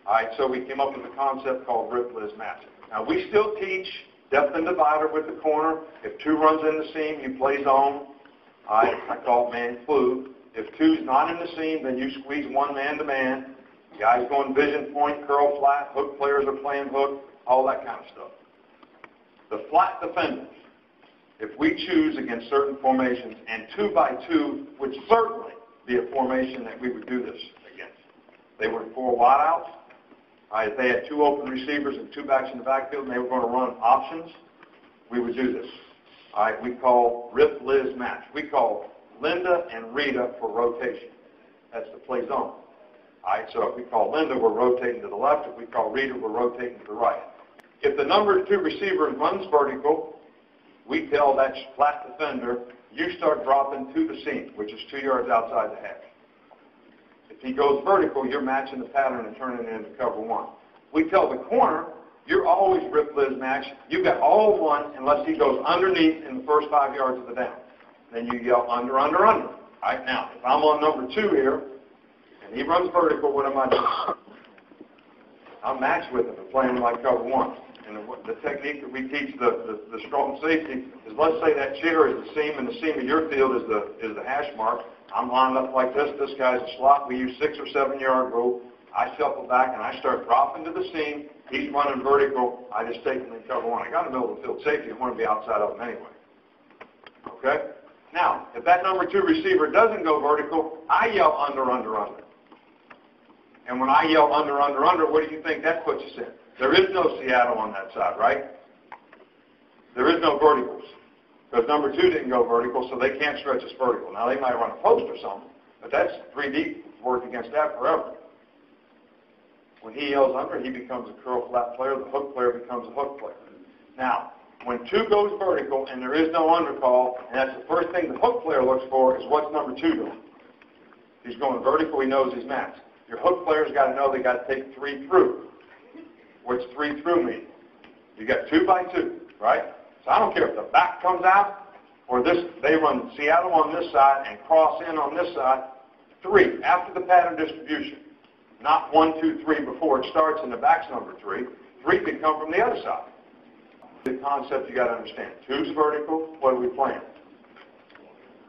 All right, so we came up with a concept called rip-liz match. Now, we still teach depth and divider with the corner. If 2 runs in the seam, you play zone. All right, I call it man flu. If 2's not in the seam, then you squeeze 1 man-to-man. Guys going vision point, curl flat, hook players are playing hook, all that kind of stuff. The flat defenders, if we choose against certain formations, and 2x2 would certainly be a formation that we would do this against. They were 4 wide outs. If they had 2 open receivers and 2 backs in the backfield and they were going to run options, we would do this. All right, we call rip-liz match. We call Linda and Rita for rotation. That's the play zone. All right, so if we call Linda, we're rotating to the left. If we call Rita, we're rotating to the right. If the number 2 receiver runs vertical, we tell that flat defender, you start dropping to the seam, which is 2 yards outside the hash. If he goes vertical, you're matching the pattern and turning it into cover 1. We tell the corner, you're always rip-liz match. You got all 1 unless he goes underneath in the first 5 yards of the down. Then you yell under, under, under. All right, now, if I'm on number 2 here, and he runs vertical, what am I doing? I'm matched with him and playing like cover 1. And the technique that we teach the strong safety is, let's say that chair is the seam, and the seam of your field is the hash mark. I'm lined up like this. This guy's a slot. We use 6 or 7 yard rule. I shuffle back and I start dropping to the seam. He's running vertical. I just take him in cover 1. I got in the middle of the field safety. I want to be outside of him anyway. Okay? Now, if that number 2 receiver doesn't go vertical, I yell under, under, under. And when I yell under, under, under, what do you think that puts us in? There is no Seattle on that side, right? There is no verticals. Because number 2 didn't go vertical, so they can't stretch us vertical. Now, they might run a post or something, but that's 3 deep. Worked against that forever. When he yells under, he becomes a curl flat player. The hook player becomes a hook player. Now, when 2 goes vertical and there is no undercall, and that's the first thing the hook player looks for is what's number 2 doing. He's going vertical. He knows he's matched. Your hook player's got to know they got to take 3 through. What's 3 through mean? You got 2x2, right? So I don't care if the back comes out or this. They run Seattle on this side and cross in on this side. 3 after the pattern distribution, not 1, 2, 3 before it starts and the back's number 3. 3 can come from the other side. The concept you got to understand. 2's vertical. What are we playing?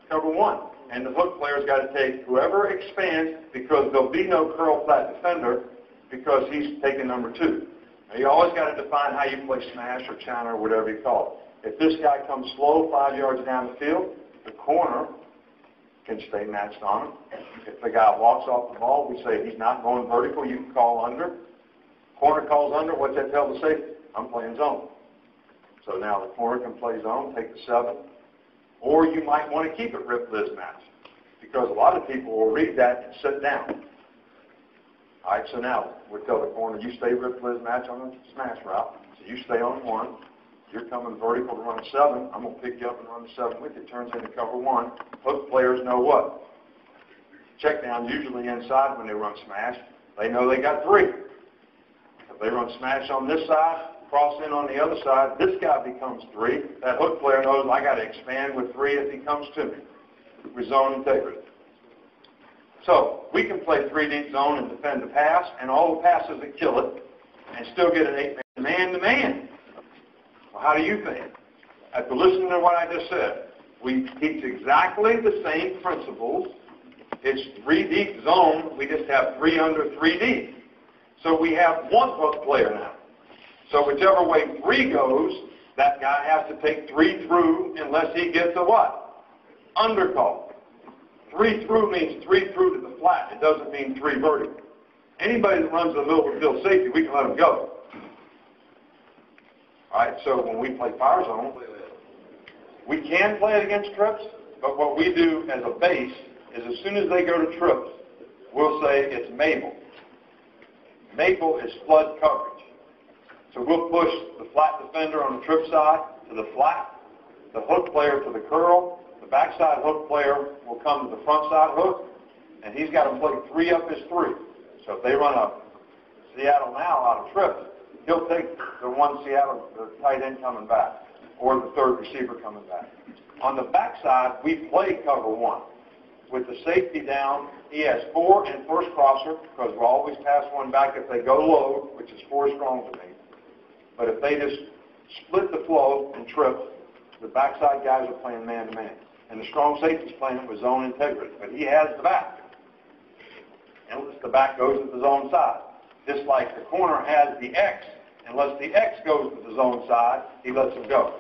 Cover 1. And the hook player's got to take whoever expands, because there'll be no curl flat defender because he's taking number 2. Now, you always got to define how you play smash or china or whatever you call it. If this guy comes slow 5 yards down the field, the corner can stay matched on him. If the guy walks off the ball, we say he's not going vertical, you can call under. Corner calls under, what's that tell the safety? I'm playing zone. So now the corner can play zone, take the 7. Or you might want to keep it rip-liz match, because a lot of people will read that and sit down. All right, so now we'll tell the corner, you stay rip-liz match on the smash route. So you stay on 1. You're coming vertical to run a 7. I'm going to pick you up and run the 7 with you. It turns into cover 1. Hook players know what? Check down usually inside when they run smash. They know they got 3. If they run smash on this side, cross in on the other side, this guy becomes 3. That hook player knows I got to expand with 3 if he comes to me with zone integrity. So we can play 3 deep zone and defend the pass and all the passes that kill it and still get an 8-man man-to-man. Well, how do you think? After listening to what I just said, we teach exactly the same principles. It's 3 deep zone. We just have 3 under 3 deep. So we have 1 hook player now. So whichever way 3 goes, that guy has to take 3 through unless he gets a what? Undercall. 3 through means 3 through to the flat. It doesn't mean 3 vertical. Anybody that runs the middle of the field safety, we can let them go. All right, so when we play fire zone, we can play it against trips, but what we do as a base is as soon as they go to trips, we'll say it's Mabel. Maple is flood coverage. So we'll push the flat defender on the trip side to the flat, the hook player to the curl, the backside hook player will come to the front side hook, and he's got to play 3 up his 3. So if they run a Seattle now out of trips, he'll take the 1 Seattle, the tight end coming back, or the 3rd receiver coming back. On the backside, we play cover 1. with the safety down. He has 4 in first crosser, because we'll always pass one back if they go low, which is 4 strong to me. But if they just split the flow and trip, the backside guys are playing man-to-man. And the strong safety's playing it with zone integrity. But he has the back. Unless the back goes to the zone side. Just like the corner has the X. Unless the X goes to the zone side, he lets him go.